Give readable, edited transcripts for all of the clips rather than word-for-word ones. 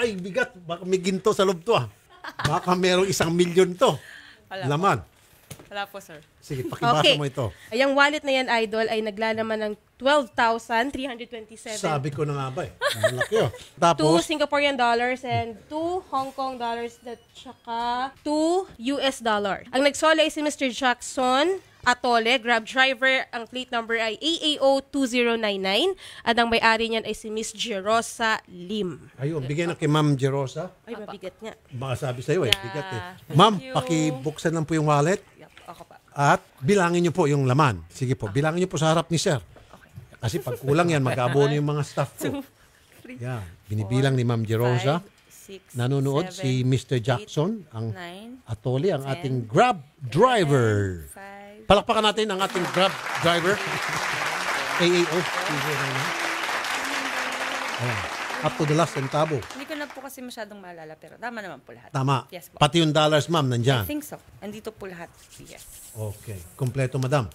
Ay, bigat. Baka may ginto sa loob to ah. Baka merong 1 milyon to. Laman. Wala po, sir. Sige, pakibasa Okay. mo ito. Yung wallet na yan, Idol, ay naglalaman ng 12,327. Sabi ko na nga ba eh. Malaki oh. 2 Tapos, Singaporean dollars and 2 Hong Kong dollars at saka 2 US dollar. Ang nagsole ay si Mr. Jackson Atole, Grab driver. Ang plate number ay AAO2099 at ang may-ari niyan ay si Miss Jerosa Lim. ayun, bigyan na kay Ma'am Jerosa. Ay, mabigat nga. Baka sabi sa'yo eh, bigat eh. Thank Ma'am, you. pakibuksan lang po yung wallet Yep, ako pa. at bilangin niyo po yung laman. Sige po, bilangin niyo po sa harap ni Sir. Kasi pag kulang yan, mag-abono yung mga staff ko. Yan, binibilang ni Ma'am Jerosa. 6, Nanonood 7, si Mr. Jackson, ang 9, Atole, ang 10, ating Grab driver. 5, Palakpakan natin ang ating Grab driver. AAO. Ayan. Up to the last centavo. Hindi ko na po kasi masyadong maalala, pero tama naman po lahat. Tama. Yes po. Pati yung dollars, ma'am, I nandyan. think so. Andito po lahat. Yes. Okay. Kompleto, madam.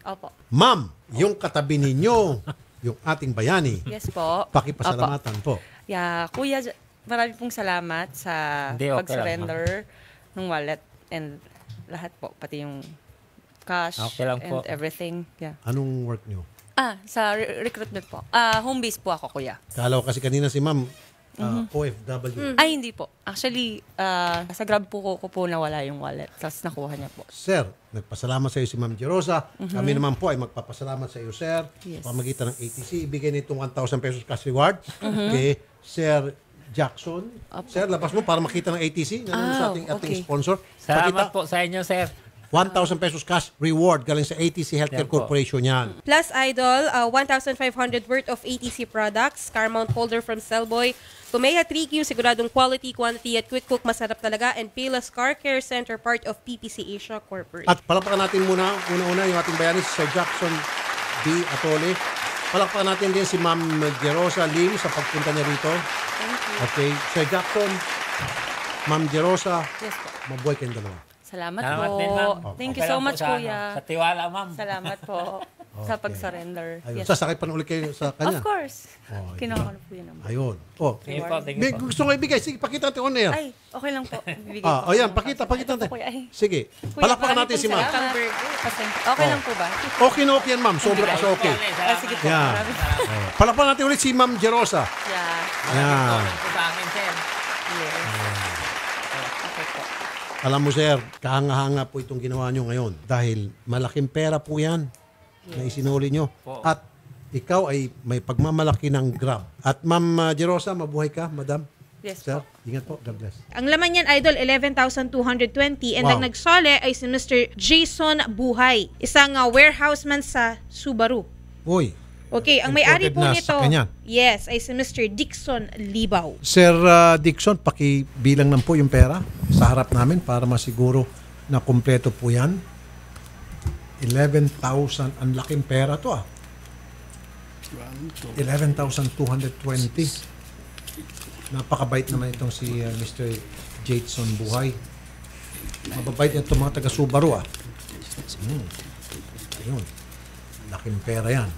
Opo. Ma'am, yung katabi ninyo, yung ating bayani, Yes po. pakipasalamatan po. Yeah, Kuya, marami pong salamat sa Hindi, okay pag-surrender ng wallet and lahat po, pati yung cash Okay lang and po. everything. Yeah. Anong work nyo? Sa recruitment po. Home base po ako, Kuya. Kala ko kasi kanina si ma'am, OFW. Ay, hindi po. Actually, sa Grab po ko po nawala yung wallet. Tapos nakuha niya po. Sir, nagpasalamat sa iyo si Ma'am Jerosa. Kami naman po ay magpapasalamat sa iyo, sir. Yes. Pamagitan ng ATC, ibigay nitong 1,000 pesos cash reward kay Sir Jackson. Sir, labas mo para makita ng ATC. Nanonood sa ating okay. sponsor. Salamat po sa inyo, sir. 1,000 pesos cash reward galing sa ATC Healthcare Yan po. Corporation yan. Plus, Idol, 1,500 worth of ATC products, car mount holder from Cellboy, Kumeha 3Q, siguradong quality, quantity at quick cook, masarap talaga, and Payless Car Care Center, part of PPC Asia Corporation. At palakpakan natin muna, una-una yung ating bayani si Sir Jackson D. Atole. Palakpakan natin din si Ma'am Jerosa Lim sa pagpunta niya rito. Thank you. Okay, Sir Jackson, Ma'am Jerosa, Yes po. mabuhay kayong dalawa. Salamat Salamat po. din, ma'am. Thank Okay you so lang po much, sa, Kuya. Sa tiwala, ma'am. Salamat po sa pag-surrender. Ayun. Yes. Sasakay pa na ulit kayo sa kanya. Of course. Oh, Kinuha ko po yun naman. Ayun. Oh. Sige po, thank you po. Gusto ko ibigay. Sige, pakita natin on air. Ay, okay lang po. Bibigay Oh, ko yan. po. Pakita Ito natin. po, Kuya. Ay, Sige. Kuya, Palakpakan marami natin si pong Ma'am. salamat. Okay lang po ba? Okay na okay yan, Ma'am. Sobra kasi okay. Sige po. Yan. Maraming Oh. Palakpakan natin ulit si Ma'am Jerosa. Yeah. Yan. Po sa akin, sir. Yes. Okay po. Alam mo, sir, kahanga-hanga po itong ginawa nyo ngayon dahil malaking pera po yan na isinuli nyo. At ikaw ay may pagmamalaki ng Grab. At Ma'am Jerosa, mabuhay ka, Madam. Yes Sir, po. ingat po. God bless. Ang laman niyan, Idol, 11,220. And Wow. ang nagsole ay si Mr. Jason Buhay, isang warehouseman sa Subaru. Uy, Okay, ang may-ari Imported po na nito, sakyanyan. yes, ay si Mr. Dixon Libaw. Sir Dixon, pakibilang lang po yung pera sa harap namin para masiguro na kumpleto po yan. 11,000. Ang laking pera to ah. 11,220. Napakabait naman itong si Mr. Jason Buhay. Mababait itong mga taga Subaru ah. Ayun. Laking pera yan.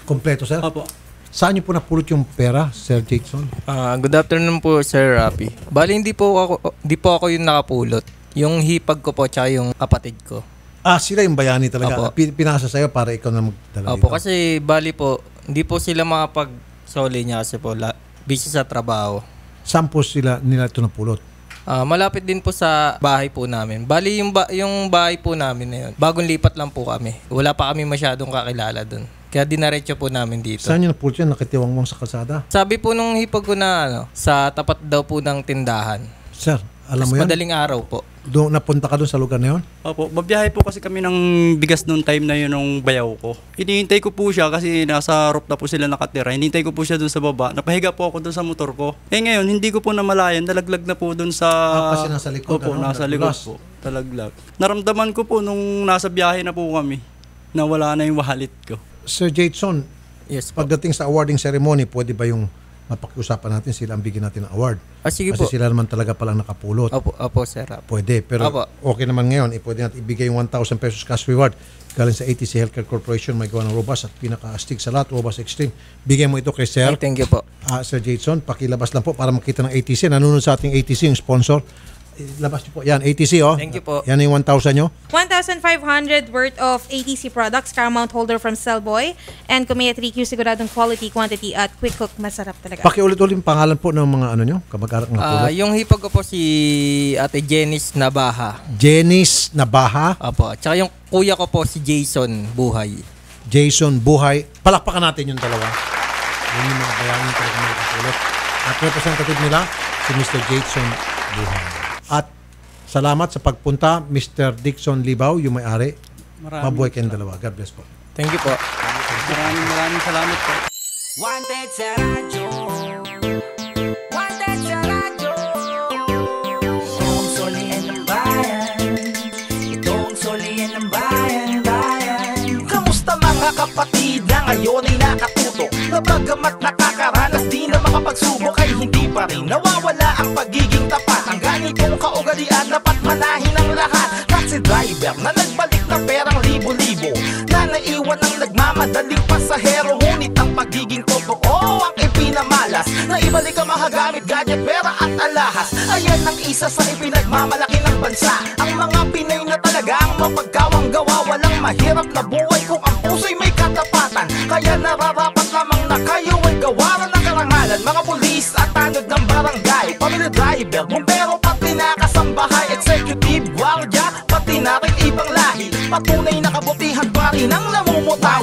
Kompleto, sir? Opo. Saan niyo po napulot yung pera, Sir Jason? Good afternoon po, Sir Rapi. Bali, hindi po ako yung nakapulot. Yung hipag ko po, tsaka yung kapatid ko. Sila yung bayani talaga. Opo. Pinasa sa'yo para ikaw na magdala Opo, dito. kasi bali po, hindi po sila makapag-soli niya kasi po, busy sa trabaho. Saan po nila ito napulot? Malapit din po sa bahay po namin. Bali, yung bahay po namin na yun, bagong lipat lang po kami. Wala pa kami masyadong kakilala dun. Kaya dinaretso po namin dito. Saan nyo napulot yan? Nakitiwangwang sa kalsada? Sabi po nung hipag ko na sa tapat daw po ng tindahan. Sir, alam mo yan? Madaling araw po. Doon, napunta ka doon sa lugar na yun? Opo, mabiyahe po kasi kami ng bigas noong time na yun ng bayaw ko. Hinihintay ko po siya kasi nasa roof na po sila nakatira. Hinihintay ko po siya doon sa baba. Napahiga po ako doon sa motor ko. Ngayon, hindi ko po namalayan. Dalaglag na po doon sa... kasi nasa likod, Opo, ano? nasa likod Nagdulas. po. Talaglag. Naramdaman ko po nung nasa biyahe na po kami na wala na yung wallet ko. Sir Jason, Yes po. pagdating sa awarding ceremony, pwede ba yung mapakiusapan natin sila ang bigyan natin ng award. Sige Kasi po. sila naman talaga palang nakapulot. Opo, sir. Pwede, pero Opo. okay naman ngayon. Pwede natin ibigay yung 1,000 pesos cash reward galing sa ATC Healthcare Corporation. May gawa ng Robust at pinaka-astig sa lahat, Robust Extreme. Bigyan mo ito kay Sir. Ay, thank you po. Sir Jason, pakilabas lang po para makita ng ATC. Nanonood sa ating ATC, yung sponsor. Labas niyo po. Yan, ATC, oh. Thank you po. Yan yung 1,000 nyo. 1,500 worth of ATC products, Paramount holder from Cellboy, and Kumeya 3Q, siguradong quality, quantity, at quick cook. Masarap talaga. Pakiulit-ulit yung pangalan po ng mga ano nyo, kamag-arak ng tulad. Yung hipag ko po si Ate Jenice Nabaha. Jenice Nabaha, Opo. Tsaka yung kuya ko po si Jason Buhay. Jason Buhay. Palakpakan natin yung dalawa. Yun yung mga bayanin talaga mga katulad. At representative nila, si Mr. Jason Buhay. At salamat sa pagpunta, Mr. Dixon Libaw, yung may-ari. Mabuhay kayong dalawa. God bless po. Thank you po. Maraming salamat po. Wanted sa radyo. Wanted sa radyo. Itong solian ng bayan. Itong solian ng bayan, bayan. Kamusta mga kapatid na ngayon ay nakatuto? Na bagamat nakakaranas di na makapagsubok ay hindi pa rin nawawala ang pagiging tapat. Ang ganitong kaugalian dapat manahin ng lahat. Taxi driver na nagbalik na perang libo-libo, na naiwan ang nagmamadaling pasahero. Ngunit ang pagiging totoo ang ipinamalas, na ibalik ang mahagamit, gadget, pera at alahas. Ayan ang isa sa ipinagmamalaki ng bansa. Ang mga Pinay na talaga ang mapagkawang gawa. Walang mahirap na buhay kung ang puso'y may katapatan. Kaya nararapat lamang na kayo ay gawaran ng karangalan. Mga pulis at tanod ng barangay, pamilya driver, bumbero, pati nakasambahay, executive, guardia, pati na rin ibang lahi. Patunay na kabutihan pa rin ang namumutaw.